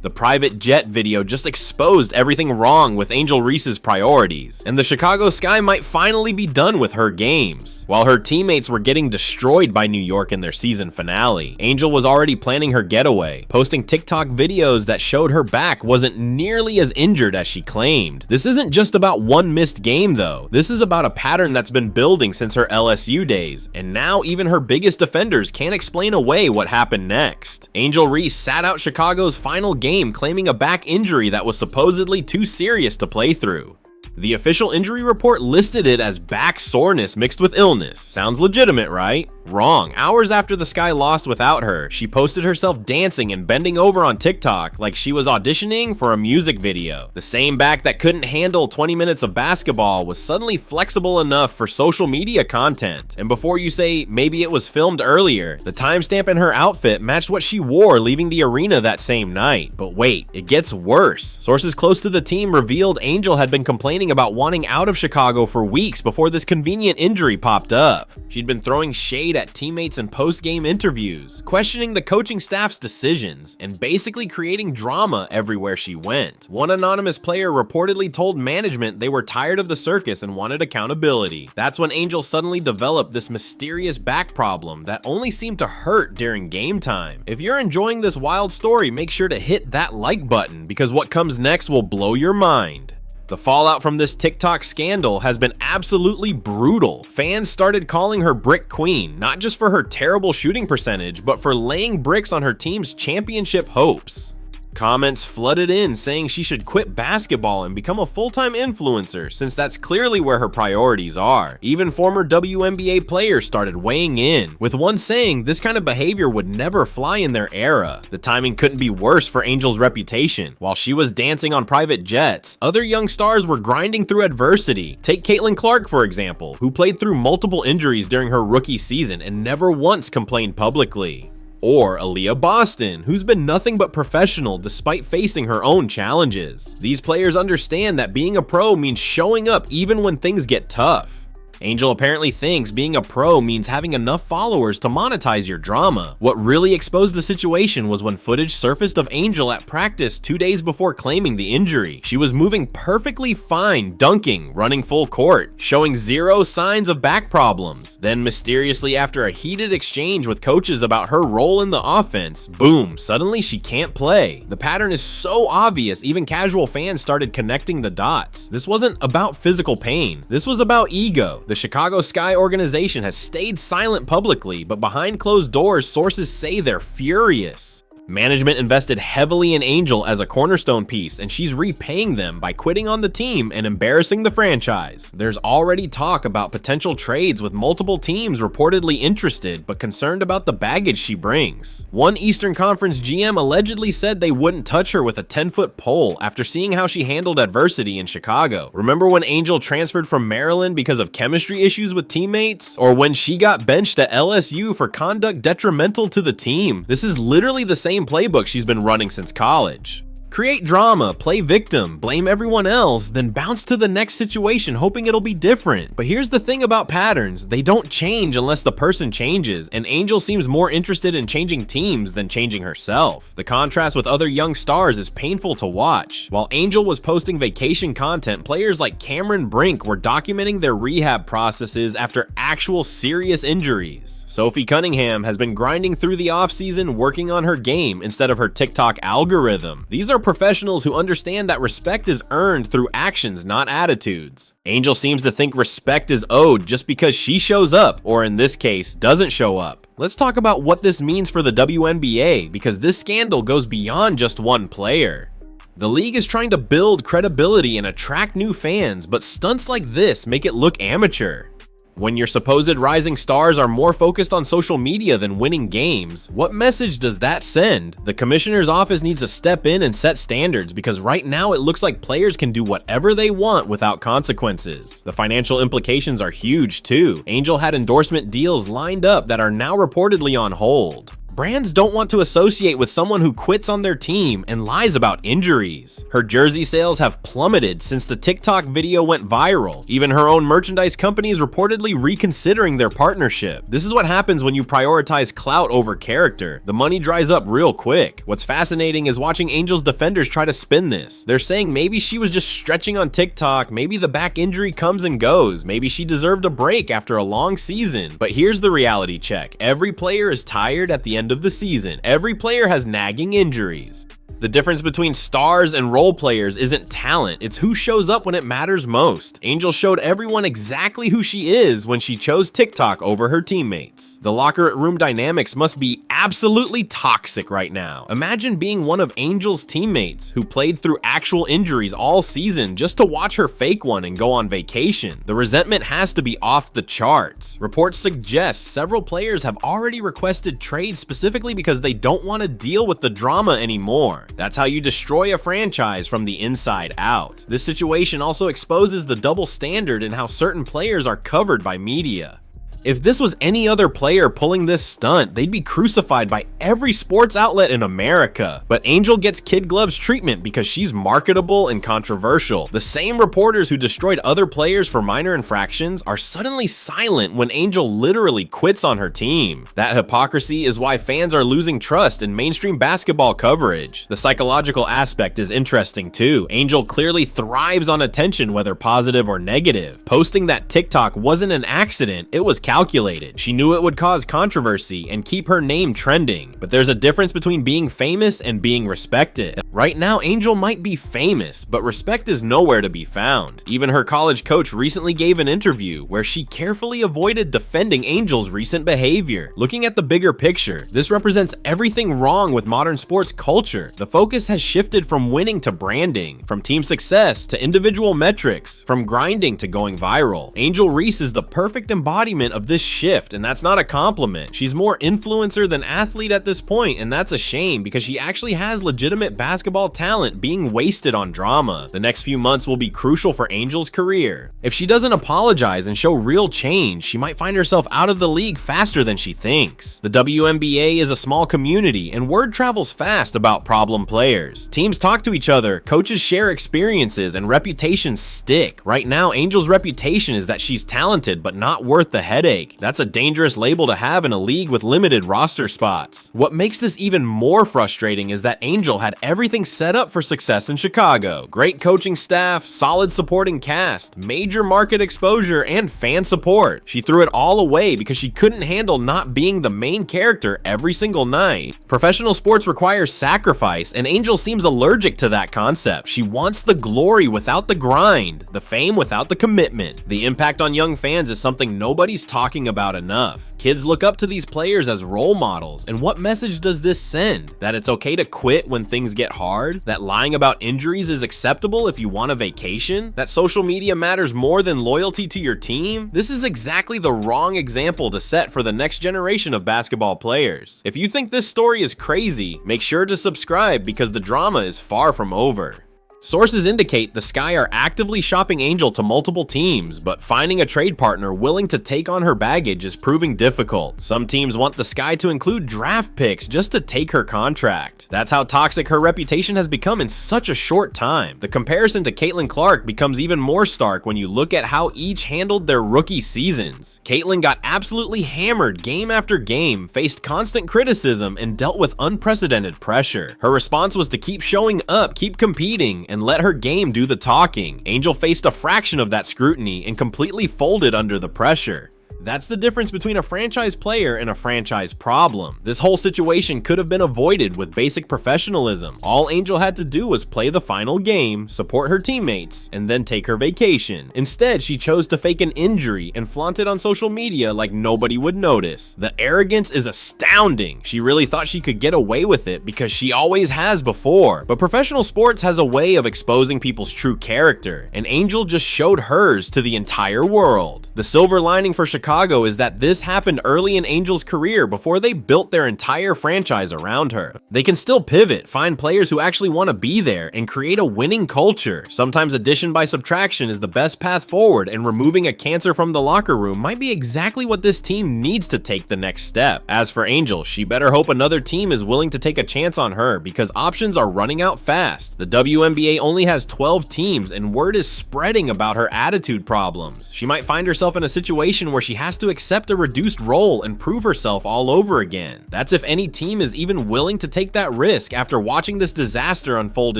The private jet video just exposed everything wrong with Angel Reese's priorities, and the Chicago Sky might finally be done with her games. While her teammates were getting destroyed by New York in their season finale, Angel was already planning her getaway, posting TikTok videos that showed her back wasn't nearly as injured as she claimed. This isn't just about one missed game though, this is about a pattern that's been building since her LSU days, and now even her biggest defenders can't explain away what happened next. Angel Reese sat out Chicago's final game claiming a back injury that was supposedly too serious to play through. The official injury report listed it as back soreness mixed with illness. Sounds legitimate, right? Wrong. Hours after the Sky lost without her, she posted herself dancing and bending over on TikTok like she was auditioning for a music video. The same back that couldn't handle 20 minutes of basketball was suddenly flexible enough for social media content. And before you say maybe it was filmed earlier, the timestamp in her outfit matched what she wore leaving the arena that same night. But wait, it gets worse. Sources close to the team revealed Angel had been complaining about wanting out of Chicago for weeks before this convenient injury popped up. She'd been throwing shade at teammates in post-game interviews, questioning the coaching staff's decisions, and basically creating drama everywhere she went. One anonymous player reportedly told management they were tired of the circus and wanted accountability. That's when Angel suddenly developed this mysterious back problem that only seemed to hurt during game time. If you're enjoying this wild story, make sure to hit that like button because what comes next will blow your mind. The fallout from this TikTok scandal has been absolutely brutal. Fans started calling her Brick Queen, not just for her terrible shooting percentage, but for laying bricks on her team's championship hopes. Comments flooded in saying she should quit basketball and become a full-time influencer since that's clearly where her priorities are. Even former WNBA players started weighing in, with one saying this kind of behavior would never fly in their era. The timing couldn't be worse for Angel's reputation. While she was dancing on private jets, other young stars were grinding through adversity. Take Caitlin Clark, for example, who played through multiple injuries during her rookie season and never once complained publicly. Or Aaliyah Boston, who's been nothing but professional despite facing her own challenges. These players understand that being a pro means showing up even when things get tough. Angel apparently thinks being a pro means having enough followers to monetize your drama. What really exposed the situation was when footage surfaced of Angel at practice 2 days before claiming the injury. She was moving perfectly fine, dunking, running full court, showing zero signs of back problems. Then mysteriously after a heated exchange with coaches about her role in the offense, boom, suddenly she can't play. The pattern is so obvious, even casual fans started connecting the dots. This wasn't about physical pain, this was about ego. The Chicago Sky organization has stayed silent publicly, but behind closed doors, sources say they're furious. Management invested heavily in Angel as a cornerstone piece, and she's repaying them by quitting on the team and embarrassing the franchise. There's already talk about potential trades with multiple teams reportedly interested, but concerned about the baggage she brings. One Eastern Conference GM allegedly said they wouldn't touch her with a 10-foot pole after seeing how she handled adversity in Chicago. Remember when Angel transferred from Maryland because of chemistry issues with teammates? Or when she got benched at LSU for conduct detrimental to the team? This is literally the same playbook she's been running since college. Create drama, play victim, blame everyone else, then bounce to the next situation hoping it'll be different. But here's the thing about patterns, they don't change unless the person changes, and Angel seems more interested in changing teams than changing herself. The contrast with other young stars is painful to watch. While Angel was posting vacation content, players like Cameron Brink were documenting their rehab processes after actual serious injuries. Sophie Cunningham has been grinding through the offseason working on her game instead of her TikTok algorithm. These are professionals who understand that respect is earned through actions, not attitudes. Angel seems to think respect is owed just because she shows up, or in this case, doesn't show up. Let's talk about what this means for the WNBA, because this scandal goes beyond just one player. The league is trying to build credibility and attract new fans, but stunts like this make it look amateur. When your supposed rising stars are more focused on social media than winning games, what message does that send? The commissioner's office needs to step in and set standards because right now it looks like players can do whatever they want without consequences. The financial implications are huge too. Angel had endorsement deals lined up that are now reportedly on hold. Brands don't want to associate with someone who quits on their team and lies about injuries. Her jersey sales have plummeted since the TikTok video went viral. Even her own merchandise company is reportedly reconsidering their partnership. This is what happens when you prioritize clout over character. The money dries up real quick. What's fascinating is watching Angel's defenders try to spin this. They're saying maybe she was just stretching on TikTok, maybe the back injury comes and goes, maybe she deserved a break after a long season. But here's the reality check. Every player is tired at the end of the season. Every player has nagging injuries. The difference between stars and role players isn't talent, it's who shows up when it matters most. Angel showed everyone exactly who she is when she chose TikTok over her teammates. The locker room dynamics must be absolutely toxic right now. Imagine being one of Angel's teammates who played through actual injuries all season just to watch her fake one and go on vacation. The resentment has to be off the charts. Reports suggest several players have already requested trades specifically because they don't want to deal with the drama anymore. That's how you destroy a franchise from the inside out. This situation also exposes the double standard in how certain players are covered by media. If this was any other player pulling this stunt, they'd be crucified by every sports outlet in America. But Angel gets kid gloves treatment because she's marketable and controversial. The same reporters who destroyed other players for minor infractions are suddenly silent when Angel literally quits on her team. That hypocrisy is why fans are losing trust in mainstream basketball coverage. The psychological aspect is interesting too. Angel clearly thrives on attention, whether positive or negative. Posting that TikTok wasn't an accident, it was calculated. She knew it would cause controversy and keep her name trending. But there's a difference between being famous and being respected. Right now, Angel might be famous, but respect is nowhere to be found. Even her college coach recently gave an interview where she carefully avoided defending Angel's recent behavior. Looking at the bigger picture, this represents everything wrong with modern sports culture. The focus has shifted from winning to branding, from team success to individual metrics, from grinding to going viral. Angel Reese is the perfect embodiment of this shift, and that's not a compliment. She's more influencer than athlete at this point, and that's a shame because she actually has legitimate basketball talent being wasted on drama. The next few months will be crucial for Angel's career. If she doesn't apologize and show real change, she might find herself out of the league faster than she thinks. The WNBA is a small community, and word travels fast about problem players. Teams talk to each other, coaches share experiences, and reputations stick. Right now, Angel's reputation is that she's talented but not worth the headache. That's a dangerous label to have in a league with limited roster spots. What makes this even more frustrating is that Angel had everything set up for success in Chicago. Great coaching staff, solid supporting cast, major market exposure, and fan support. She threw it all away because she couldn't handle not being the main character every single night. Professional sports requires sacrifice, and Angel seems allergic to that concept. She wants the glory without the grind, the fame without the commitment. The impact on young fans is something nobody's talking about enough. Kids look up to these players as role models, and what message does this send? That it's okay to quit when things get hard? That lying about injuries is acceptable if you want a vacation? That social media matters more than loyalty to your team? This is exactly the wrong example to set for the next generation of basketball players. If you think this story is crazy, make sure to subscribe because the drama is far from over. Sources indicate the Sky are actively shopping Angel to multiple teams, but finding a trade partner willing to take on her baggage is proving difficult. Some teams want the Sky to include draft picks just to take her contract. That's how toxic her reputation has become in such a short time. The comparison to Caitlin Clark becomes even more stark when you look at how each handled their rookie seasons. Caitlin got absolutely hammered game after game, faced constant criticism, and dealt with unprecedented pressure. Her response was to keep showing up, keep competing, and let her game do the talking. Angel faced a fraction of that scrutiny and completely folded under the pressure. That's the difference between a franchise player and a franchise problem. This whole situation could have been avoided with basic professionalism. All Angel had to do was play the final game, support her teammates, and then take her vacation. Instead, she chose to fake an injury and flaunt it on social media like nobody would notice. The arrogance is astounding. She really thought she could get away with it because she always has before. But professional sports has a way of exposing people's true character, and Angel just showed hers to the entire world. The silver lining for Chicago Chicago is that this happened early in Angel's career before they built their entire franchise around her. They can still pivot, find players who actually want to be there, and create a winning culture. Sometimes addition by subtraction is the best path forward, and removing a cancer from the locker room might be exactly what this team needs to take the next step. As for Angel, she better hope another team is willing to take a chance on her because options are running out fast. The WNBA only has 12 teams, and word is spreading about her attitude problems. She might find herself in a situation where she has to accept a reduced role and prove herself all over again. That's if any team is even willing to take that risk after watching this disaster unfold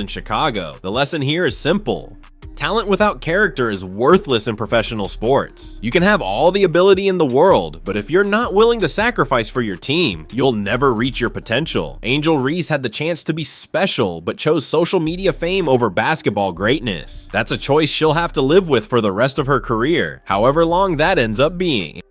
in Chicago. The lesson here is simple. Talent without character is worthless in professional sports. You can have all the ability in the world, but if you're not willing to sacrifice for your team, you'll never reach your potential. Angel Reese had the chance to be special, but chose social media fame over basketball greatness. That's a choice she'll have to live with for the rest of her career, however long that ends up being.